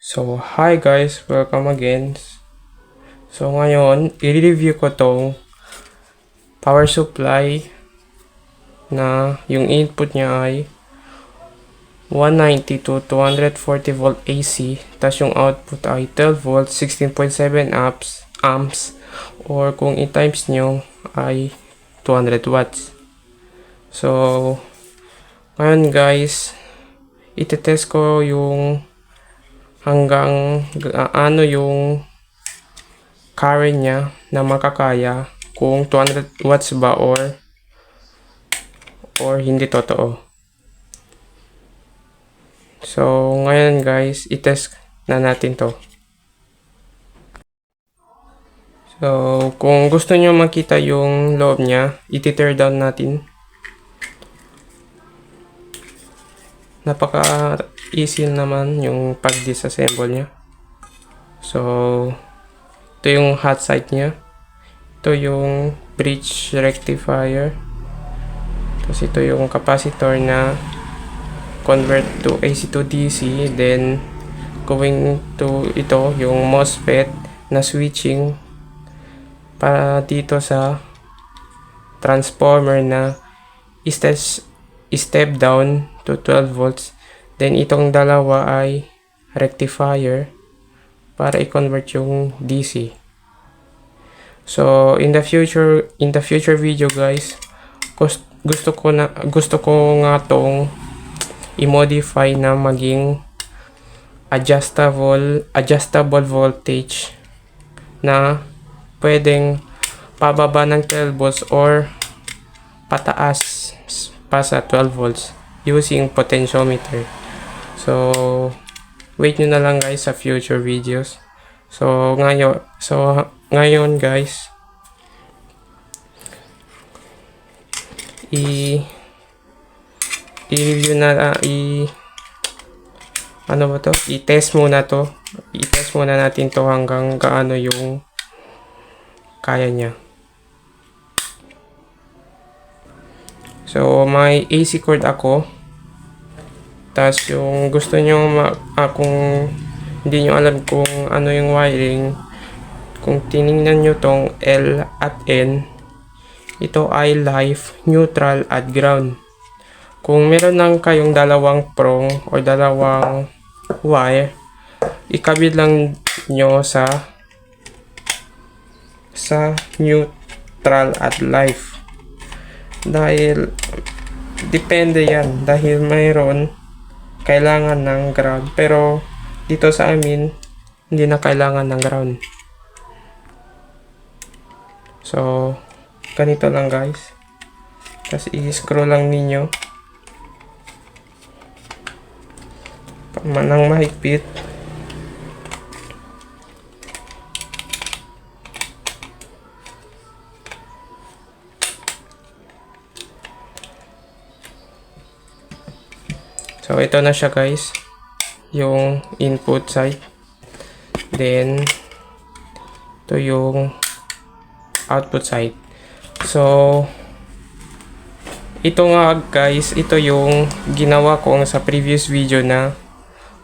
So, hi guys, welcome again. So, ngayon, i-review ko tong power supply na yung input niya ay 190 to 240 volt AC, tas yung output ay 12 volts, 16.7 amps, or kung i-times nyo ay 200 watts. So, ngayon guys, itetest ko yung hanggang ano yung current niya na makakaya, kung 200 watts ba or hindi totoo. So ngayon guys, i-test na natin to. So kung gusto nyo makita yung loob niya, i-tear down natin. Napaka easy naman yung pag-disassemble niya. So ito yung hot side niya, ito yung bridge rectifier, tapos ito yung capacitor na convert to AC to DC, then going to ito yung MOSFET na switching para dito sa transformer na step down to 12 volts, then itong dalawa ay rectifier para i-convert yung DC. So in the future video guys, gusto ko nga tong i-modify na maging adjustable voltage na pwedeng pababa ng 12 volts or pataas pa sa 12 volts using potentiometer. So wait nyo na lang guys sa future videos. So ngayon guys, i-review na ano ba to? I-test muna natin to hanggang gaano yung kaya niya. So may AC cord ako. Tas yung gusto nyo kung hindi nyo alam kung ano yung wiring, kung tiningnan nyo tong L at N, ito ay live, neutral at ground. Kung meron lang kayong dalawang prong o dalawang wire, ikabit lang nyo sa neutral at live. Dahil depende yan, dahil mayroon kailangan ng ground, pero dito sa amin hindi na kailangan ng ground. So ganito lang guys, tapos i-screw lang ninyo nang mahigpit. So ito na siya guys, yung input side, then ito yung output side. So ito nga guys, ito yung ginawa ko sa previous video na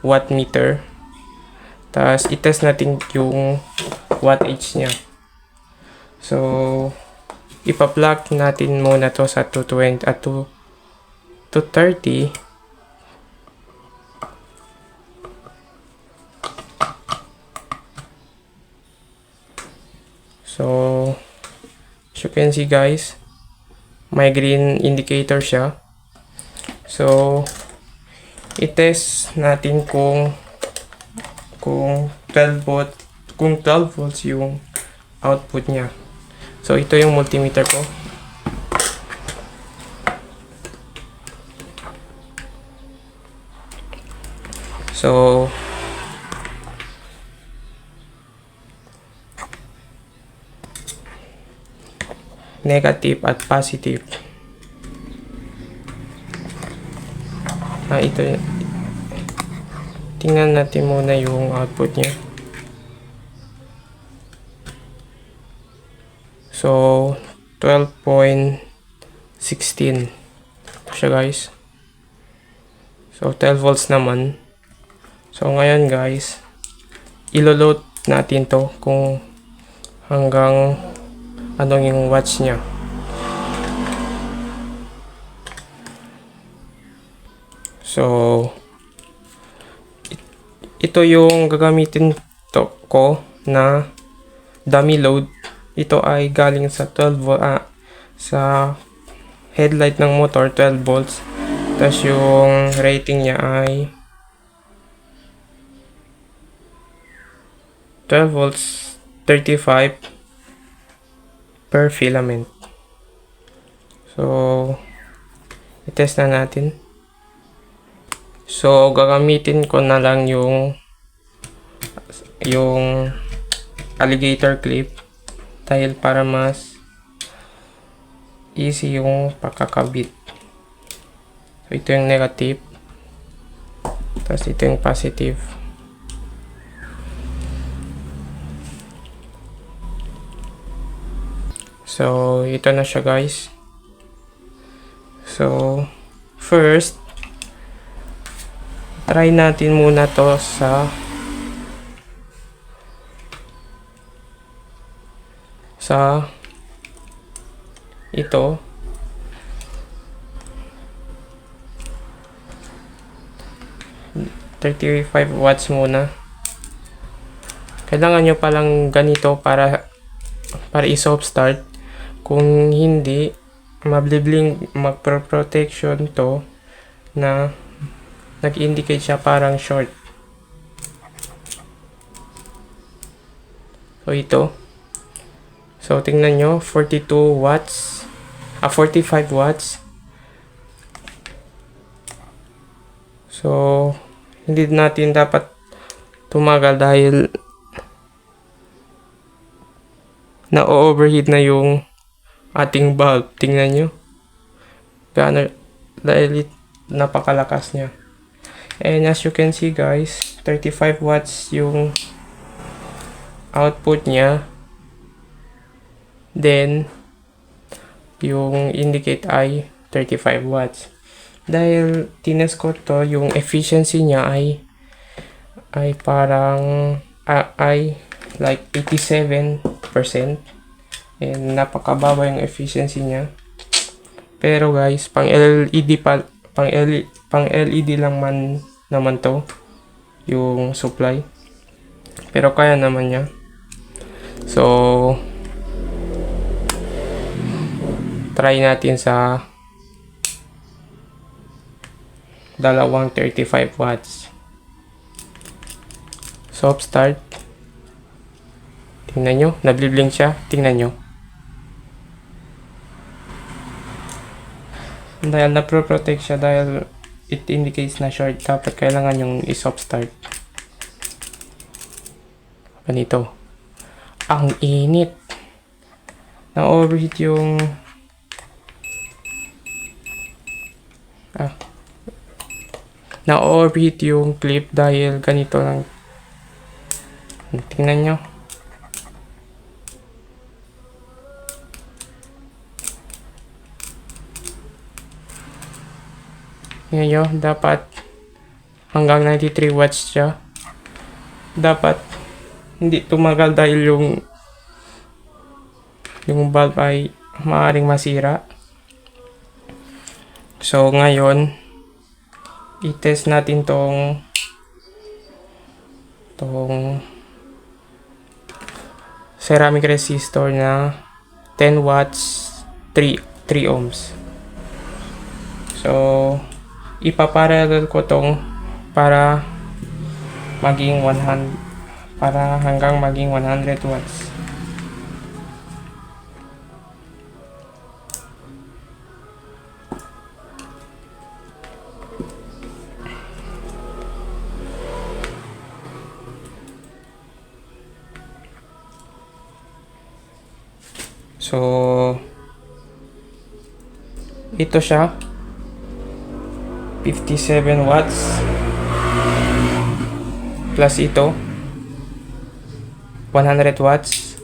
watt meter. Tapos i-test natin yung wattage niya. So ipa-plug natin muna to sa 220 at 230. So as you can see guys, may green indicator siya. So i-test natin kung 12 volts yung output niya. So ito yung multimeter ko. So negative at positive. Ito, tingnan natin muna yung output niya. So 12.16 siya guys. So 12 volts naman. So ngayon guys, iloload natin to kung hanggang anong yung watch niya. So, ito yung gagamitin ko na dummy load. Ito ay galing sa 12 volt, sa headlight ng motor, 12 volts. Tapos yung rating niya ay 12 volts, 35 per filament. So, i-test na natin. So, gagamitin ko na lang yung alligator clip dahil para mas easy yung pagkakabit. So, ito yung negative. Tapos ito yung positive. So, ito na siya guys. So, first, try natin muna to sa ito. $35 watts muna. Kailangan nyo palang ganito para i-soft start. Kung hindi, mablibling magpro-protection to na nag-indicate siya parang short. So ito. So tingnan nyo, 42 watts, 45 watts. So hindi natin dapat tumagal dahil na-overheat na yung ating bulb. Tingnan nyo. Gaano, dahil napakalakas niya. And as you can see guys, 35 watts yung output niya. Then, yung indicate ay 35 watts. Dahil tinest ko to, yung efficiency niya ay parang ay like 87%. And napakababa yung efficiency niya. Pero guys, pang LED lang naman to yung supply. Pero kaya naman niya. So try natin sa dalawang 35 watts. Soft start. Tingnan nyo, nagbi-blink siya. Tingnan nyo. Dahil na-protect siya, dahil it indicates na short, dapat kailangan yung i-soft start. Ganito. Ang init. Na-overheat yung na-overheat yung clip dahil ganito lang. Tingnan nyo. Ngayon, dapat hanggang 93 watts siya. Dapat hindi tumagal dahil yung bulb ay maaaring masira. So ngayon, i-test natin tong ceramic resistor na 10 watts 3 ohms. So ipaparallel ko tong para hanggang maging 100 watts. So ito siya, 57 watts plus ito 100 watts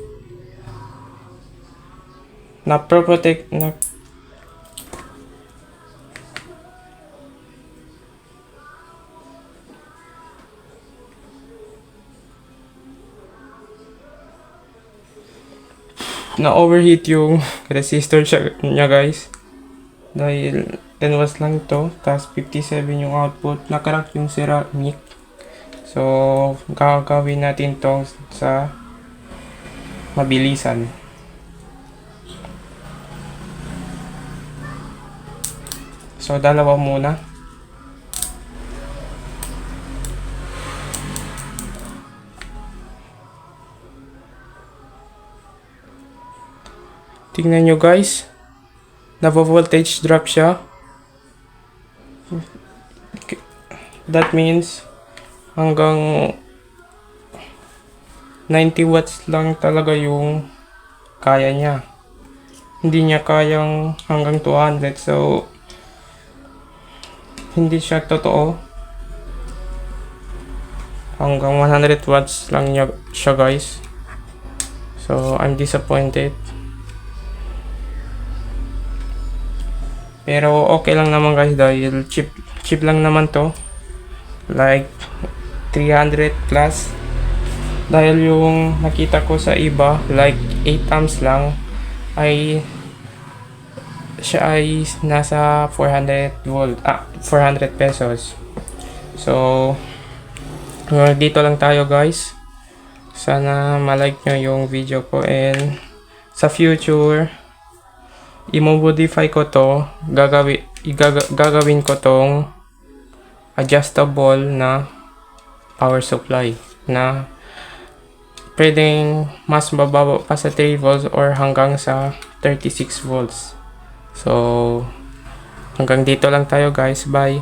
na protect na na-overheat yung resistor niya guys. Dahil 10 watts lang ito, tapos 57 yung output. Nakarak yung ceramic. So, gagawin natin to sa mabilisan. So, dalawa muna. Tingnan nyo guys. Navo-voltage drop siya. That means hanggang 90 watts lang talaga yung kaya niya. Hindi niya kayang hanggang 200. So, hindi siya totoo. Hanggang 100 watts lang niya siya guys. So, I'm disappointed. Pero okay lang naman guys dahil cheap lang naman to. Like 300 plus. Dahil yung nakita ko sa iba like 8 amps lang ay siya ay nasa 400 pesos. So dito lang tayo guys. Sana ma-like nyo yung video ko, and sa future i-modify ko to, gagawin ko tong adjustable na power supply na pwedeng mas mababa pa sa 3 volts or hanggang sa 36 volts. So hanggang dito lang tayo guys, bye.